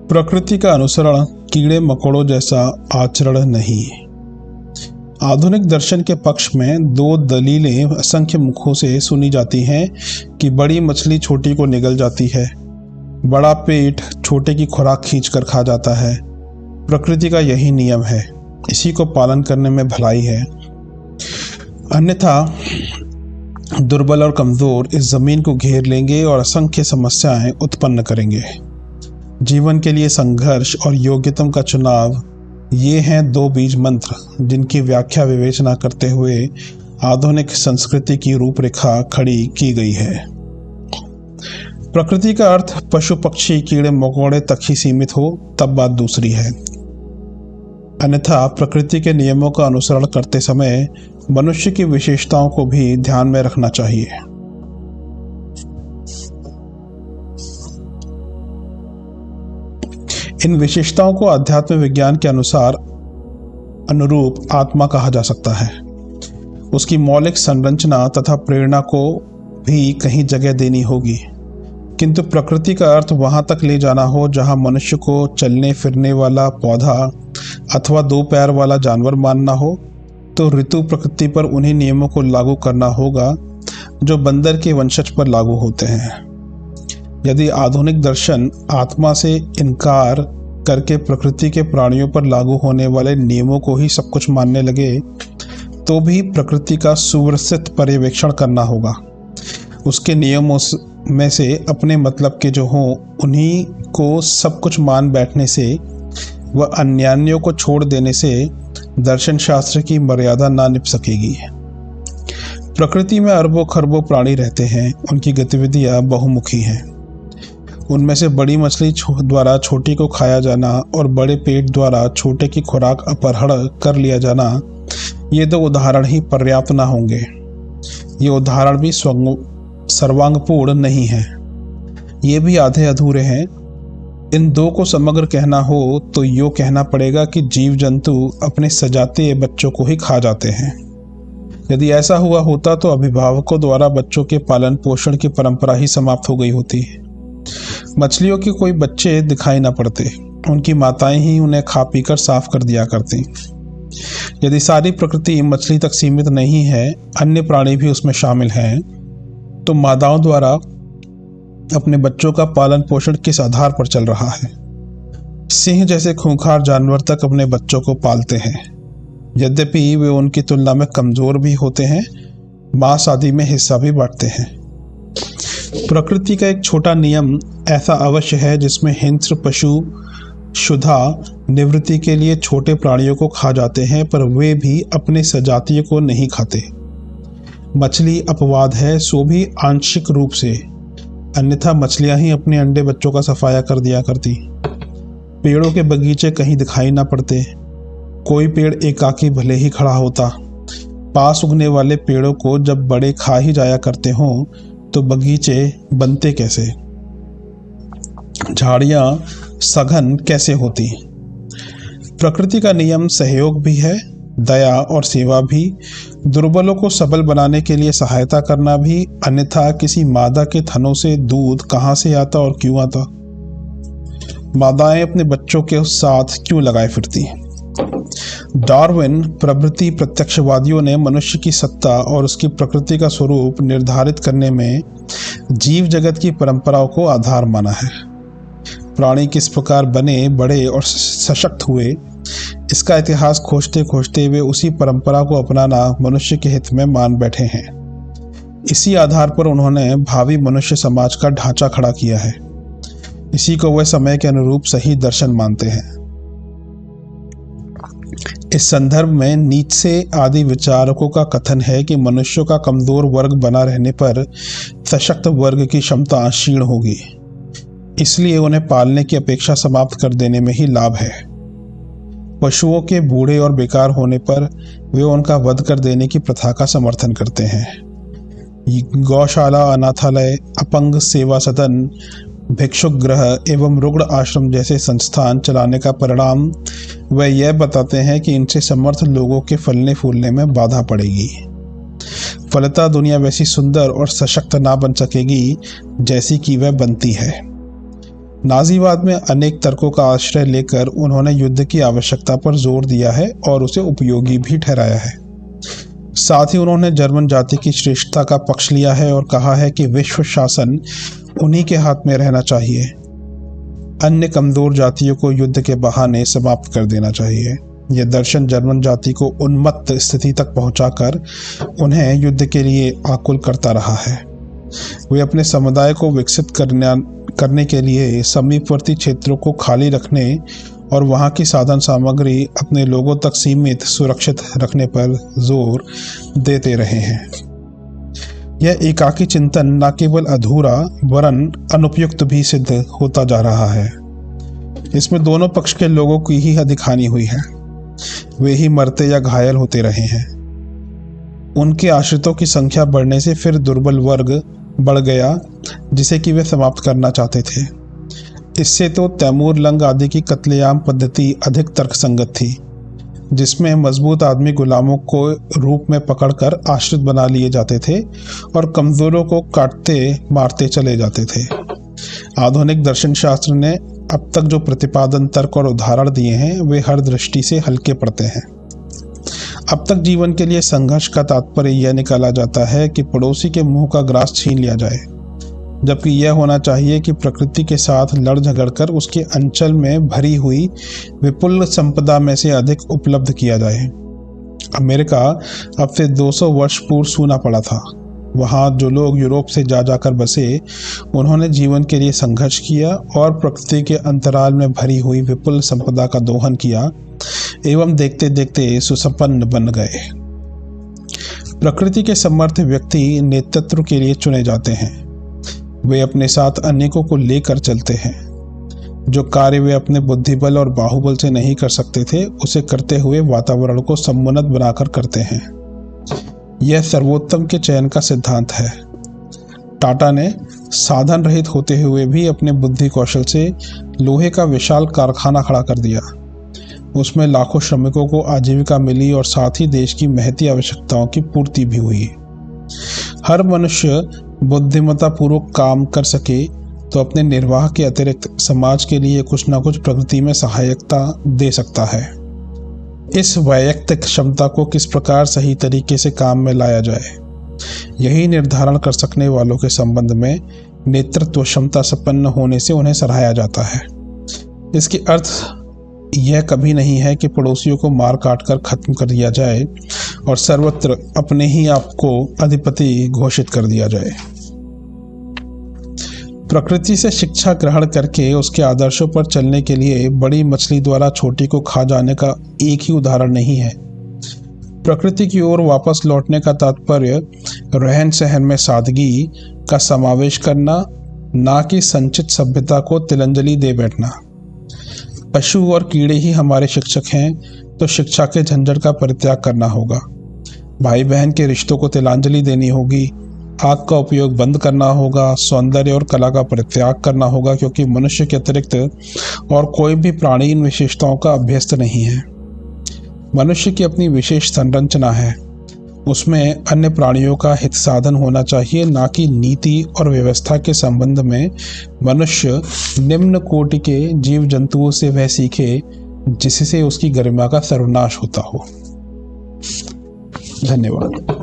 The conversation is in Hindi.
प्रकृति का अनुसरण कीड़े मकोड़ों जैसा आचरण नहीं। आधुनिक दर्शन के पक्ष में दो दलीलें असंख्य मुखों से सुनी जाती हैं कि बड़ी मछली छोटी को निगल जाती है, बड़ा पेट छोटे की खुराक खींचकर खा जाता है। प्रकृति का यही नियम है, इसी को पालन करने में भलाई है। अन्यथा दुर्बल और कमजोर इस जमीन को घेर लेंगे और असंख्य समस्याएं उत्पन्न करेंगे। जीवन के लिए संघर्ष और योग्यतम का चुनाव, ये हैं दो बीज मंत्र जिनकी व्याख्या विवेचना करते हुए आधुनिक संस्कृति की रूपरेखा खड़ी की गई है। प्रकृति का अर्थ पशु पक्षी कीड़े मकोड़े तक ही सीमित हो तब बात दूसरी है। अन्यथा प्रकृति के नियमों का अनुसरण करते समय मनुष्य की विशेषताओं को भी ध्यान में रखना चाहिए। इन विशेषताओं को अध्यात्म विज्ञान के अनुरूप आत्मा कहा जा सकता है। उसकी मौलिक संरचना तथा प्रेरणा को भी कहीं जगह देनी होगी, किंतु प्रकृति का अर्थ वहां तक ले जाना हो जहां मनुष्य को चलने फिरने वाला पौधा अथवा दो पैर वाला जानवर मानना हो, तो ऋतु प्रकृति पर उन्हीं नियमों को लागू करना होगा जो बंदर के वंशज पर लागू होते हैं। यदि आधुनिक दर्शन आत्मा से इनकार करके प्रकृति के प्राणियों पर लागू होने वाले नियमों को ही सब कुछ मानने लगे, तो भी प्रकृति का सुव्यवस्थित पर्यवेक्षण करना होगा। उसके नियमों में से अपने मतलब के जो हों उन्हीं को सब कुछ मान बैठने से व अन्यान्यों को छोड़ देने से दर्शन शास्त्र की मर्यादा ना निभ सकेगी। प्रकृति में अरबों खरबों प्राणी रहते हैं, उनकी गतिविधियां बहुमुखी हैं। उनमें से बड़ी मछली द्वारा छोटी को खाया जाना और बड़े पेट द्वारा छोटे की खुराक अपहरण कर लिया जाना, ये दो उदाहरण ही पर्याप्त ना होंगे। ये उदाहरण भी सर्वांगपूर्ण नहीं है, ये भी आधे अधूरे हैं। इन दो को समग्र कहना हो तो यूँ कहना पड़ेगा कि जीव जंतु अपने सजाते बच्चों को ही खा जाते हैं। यदि ऐसा हुआ होता तो अभिभावकों द्वारा बच्चों के पालन पोषण की परंपरा ही समाप्त हो गई होती। मछलियों के कोई बच्चे दिखाई न पड़ते, उनकी माताएं ही उन्हें खा पीकर साफ कर दिया करती। यदि सारी प्रकृति मछली तक सीमित नहीं है, अन्य प्राणी भी उसमें शामिल हैं, तो माताओं द्वारा अपने बच्चों का पालन पोषण किस आधार पर चल रहा है? सिंह जैसे खूंखार जानवर तक अपने बच्चों को पालते हैं, यद्यपि वे उनकी तुलना में कमजोर भी होते हैं, मांस आदि में हिस्सा भी बांटते हैं। प्रकृति का एक छोटा नियम ऐसा अवश्य है जिसमें हिंस्र पशु क्षुधा निवृत्ति के लिए छोटे प्राणियों को खा जाते हैं, पर वे भी अपने सजातीय को नहीं खाते। मछली अपवाद है, सो भी आंशिक रूप से, अन्यथा मछलियां ही अपने अंडे बच्चों का सफाया कर दिया करती। पेड़ों के बगीचे कहीं दिखाई ना पड़ते, कोई पेड़ एकाकी भले ही खड़ा होता। पास उगने वाले पेड़ों को जब बड़े खा ही जाया करते हों तो बगीचे बनते कैसे? झाड़ियां सघन कैसे होती? प्रकृति का नियम सहयोग भी है, दया और सेवा भी, दुर्बलों को सबल बनाने के लिए सहायता करना भी, अन्यथा किसी मादा के थनों से दूध कहाँ से आता और क्यों आता? मादाएं अपने बच्चों के साथ क्यों लगाए फिरती? डार्विन प्रभृति प्रत्यक्षवादियों ने मनुष्य की सत्ता और उसकी प्रकृति का स्वरूप निर्धारित करने में जीव जगत की परंपराओं को आधार माना है। प्राणी किस प्रकार बने, बढ़े और सशक्त हुए, इसका इतिहास खोजते खोजते वे उसी परंपरा को अपनाना मनुष्य के हित में मान बैठे हैं। इसी आधार पर उन्होंने भावी मनुष्य समाज का ढांचा खड़ा किया है। इसी को वे समय के अनुरूप सही दर्शन मानते हैं। इस संदर्भ में नीत्शे आदि विचारकों का कथन है कि मनुष्यों का कमजोर वर्ग बना रहने पर सशक्त वर्ग की क्षमता क्षीण होगी, इसलिए उन्हें पालने की अपेक्षा समाप्त कर देने में ही लाभ है। पशुओं के बूढ़े और बेकार होने पर वे उनका वध कर देने की प्रथा का समर्थन करते हैं। गौशाला, अनाथालय, अपंग सेवा सदन, भिक्षुक गृह एवं रुग्ण आश्रम जैसे संस्थान चलाने का परिणाम वे यह बताते हैं कि इनसे समर्थ लोगों के फलने फूलने में बाधा पड़ेगी। फलतः दुनिया वैसी सुंदर और सशक्त ना बन सकेगी जैसी कि वह बनती है। नाजीवाद में अनेक तर्कों का आश्रय लेकर उन्होंने युद्ध की आवश्यकता पर जोर दिया है और उसे उपयोगी भी ठहराया है। साथ ही उन्होंने जर्मन जाति की श्रेष्ठता का पक्ष लिया है और कहा है कि विश्व शासन उन्हीं के हाथ में रहना चाहिए। अन्य कमजोर जातियों को युद्ध के बहाने समाप्त कर देना चाहिए। यह दर्शन जर्मन जाति को उन्मत्त स्थिति तक पहुंचाकर उन्हें युद्ध के लिए आकुल करता रहा है। वे अपने समुदाय को विकसित करने के लिए समीपवर्ती क्षेत्रों को खाली रखने और वहां की साधन सामग्री अपने लोगों तक सीमित सुरक्षित रखने पर जोर देते रहे हैं। यह एकाकी चिंतन न केवल अधूरा वरन अनुपयुक्त भी सिद्ध होता जा रहा है। इसमें दोनों पक्ष के लोगों की ही अधिक हानि हुई है। वे ही मरते या घायल होते रहे हैं। उनके आश्रितों की संख्या बढ़ने से फिर दुर्बल वर्ग बढ़ गया जिसे कि वे समाप्त करना चाहते थे। इससे तो तैमूर लंग आदि की कत्लेआम पद्धति अधिक तर्कसंगत थी, जिसमें मजबूत आदमी गुलामों को रूप में पकड़कर आश्रित बना लिए जाते थे और कमजोरों को काटते मारते चले जाते थे। आधुनिक दर्शन शास्त्र ने अब तक जो प्रतिपादन, तर्क और उदाहरण दिए हैं वे हर दृष्टि से हल्के पड़ते हैं। अब तक जीवन के लिए संघर्ष का तात्पर्य यह निकाला जाता है कि पड़ोसी के मुंह का ग्रास छीन लिया जाए, जबकि यह होना चाहिए कि प्रकृति के साथ लड़ झगड़कर उसके अंचल में भरी हुई विपुल संपदा में से अधिक उपलब्ध किया जाए। अमेरिका अब से 200 वर्ष पूर्व सूना पड़ा था। वहाँ जो लोग यूरोप से जाकर बसे, उन्होंने जीवन के लिए संघर्ष किया और प्रकृति के अंतराल में भरी हुई विपुल संपदा का दोहन किया एवं देखते देखते सुसंपन्न बन गए। प्रकृति के समर्थ व्यक्ति नेतृत्व के लिए चुने जाते हैं। वे अपने साथ अनेकों को लेकर चलते हैं। जो कार्य वे अपने बुद्धिबल और बाहुबल से नहीं कर सकते थे, उसे करते हुए वातावरण को समुन्नत बनाकर करते हैं। यह सर्वोत्तम के चयन का सिद्धांत है। टाटा ने साधन रहित होते हुए भी अपने बुद्धि कौशल से लोहे का विशाल कारखाना खड़ा कर दिया। उसमें लाखों श्रमिकों को आजीविका मिली और साथ ही देश की महती आवश्यकताओं की पूर्ति भी हुई। हर मनुष्य बुद्धिमत्ता पूर्वक काम कर सके तो अपने निर्वाह के अतिरिक्त समाज के लिए कुछ न कुछ प्रगति में सहायता दे सकता है। इस वैयक्तिक क्षमता को किस प्रकार सही तरीके से काम में लाया जाए, यही निर्धारण कर सकने वालों के संबंध में नेतृत्व क्षमता संपन्न होने से उन्हें सराहा जाता है। इसके अर्थ यह कभी नहीं है कि पड़ोसियों को मार काट कर खत्म कर दिया जाए और सर्वत्र अपने ही आप को अधिपति घोषित कर दिया जाए। प्रकृति से शिक्षा ग्रहण करके उसके आदर्शों पर चलने के लिए बड़ी मछली द्वारा छोटी को खा जाने का एक ही उदाहरण नहीं है। प्रकृति की ओर वापस लौटने का तात्पर्य रहन सहन में सादगी का समावेश करना, ना कि संचित सभ्यता को तिलांजलि दे बैठना। पशु और कीड़े ही हमारे शिक्षक हैं, तो शिक्षा के झंझट का परित्याग करना होगा। भाई बहन के रिश्तों को तिलांजलि देनी होगी। आग का उपयोग बंद करना होगा। सौंदर्य और कला का परित्याग करना होगा, क्योंकि मनुष्य के अतिरिक्त और कोई भी प्राणी इन विशेषताओं का अभ्यस्त नहीं है। मनुष्य की अपनी विशेष संरचना है। उसमें अन्य प्राणियों का हित साधन होना चाहिए, ना कि नीति और व्यवस्था के संबंध में मनुष्य निम्न कोटि के जीव जंतुओं से वह सीखे जिससे उसकी गरिमा का सर्वनाश होता हो। धन्यवाद।